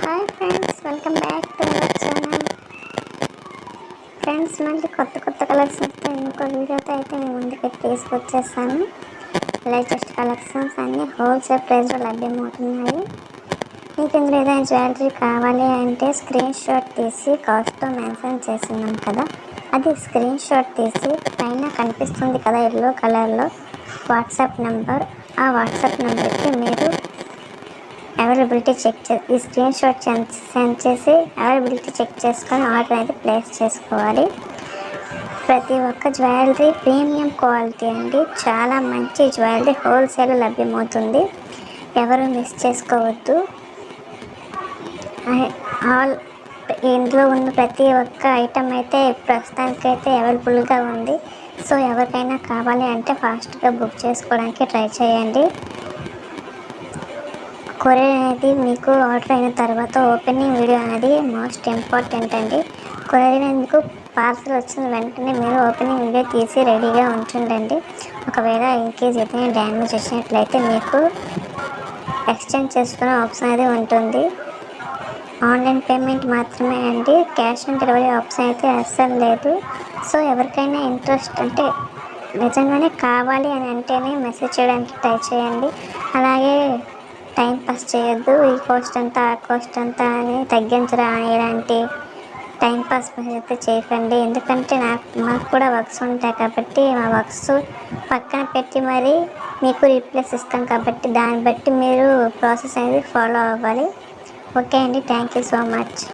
Hi friends, welcome back to our channel. Friends, మళ్ళీ కొత్త కలెక్షన్స్తో ఇంకో వీడియోతో అయితే మేము ముందుకు తీసుకొచ్చేసాను. లేటెస్ట్ కలెక్షన్స్ అన్నీ హోల్సేల్ ప్రైస్లో లభ్యమవుతున్నాయి. మీకు ఇందులో ఏదైనా జ్యువెలరీ కావాలి అంటే స్క్రీన్ షాట్ తీసి కాస్ట్తో మెన్షన్ చేస్తున్నాం కదా, అది స్క్రీన్ షాట్ తీసి పైన కనిపిస్తుంది కదా ఎల్లో కలర్లో వాట్సాప్ నెంబర్, ఆ వాట్సాప్ నెంబర్కి మీరు అవైలబిలిటీ ఈ స్క్రీన్ షాట్ సెండ్ చేసి అవైలబిలిటీ చెక్ చేసుకొని ఆర్డర్ అయితే ప్లేస్ చేసుకోవాలి. ప్రతి ఒక్క జ్యువెలరీ ప్రీమియం క్వాలిటీ అండి, చాలా మంచి జ్యువెలరీ హోల్సేల్ లభ్యమవుతుంది. ఎవరు మిస్ చేసుకోవద్దు. ఇందులో ఉన్న ప్రతి ఒక్క ఐటమ్ అయితే ప్రస్తుతానికైతే అవైలబుల్గా ఉంది. సో ఎవరికైనా కావాలి అంటే ఫాస్ట్గా బుక్ చేసుకోవడానికి ట్రై చేయండి. కొరియర్ అనేది మీకు ఆర్డర్ అయిన తర్వాత ఓపెనింగ్ వీడియో అనేది మోస్ట్ ఇంపార్టెంట్ అండి. కొరియర్ అయినందుకు పార్సల్ వచ్చిన వెంటనే మీరు ఓపెనింగ్ వీడియో తీసి రెడీగా ఉంచండి. ఒకవేళ ఇన్కేస్ ఏదైనా డ్యామేజ్ వచ్చినట్లయితే మీకు ఎక్స్చేంజ్ చేసుకునే ఆప్షన్ అనేది ఉంటుంది. ఆన్లైన్ పేమెంట్ మాత్రమే అండి, క్యాష్ ఆన్ డెలివరీ ఆప్షన్ అయితే అస్సలు లేదు. సో ఎవరికైనా ఇంట్రెస్ట్ అంటే నిజంగానే కావాలి అని అంటేనే మెసేజ్ చేయడానికి ట్రై చేయండి. అలాగే టైం పాస్ చేయొద్దు. ఈ కాస్ట్ అంతా ఆ కాస్ట్ అంతా అని తగ్గించరా ఇలాంటి టైం పాస్ అయితే చేయకండి. ఎందుకంటే మాకు కూడా వర్క్స్ ఉంటాయి కాబట్టి మా వర్క్స్ పక్కన పెట్టి మరీ మీకు రీప్లేస్ ఇస్తాం కాబట్టి దాన్ని బట్టి మీరు ప్రాసెస్ అనేది ఫాలో అవ్వాలి. ఓకే అండి, థ్యాంక్ యూ సో మచ్.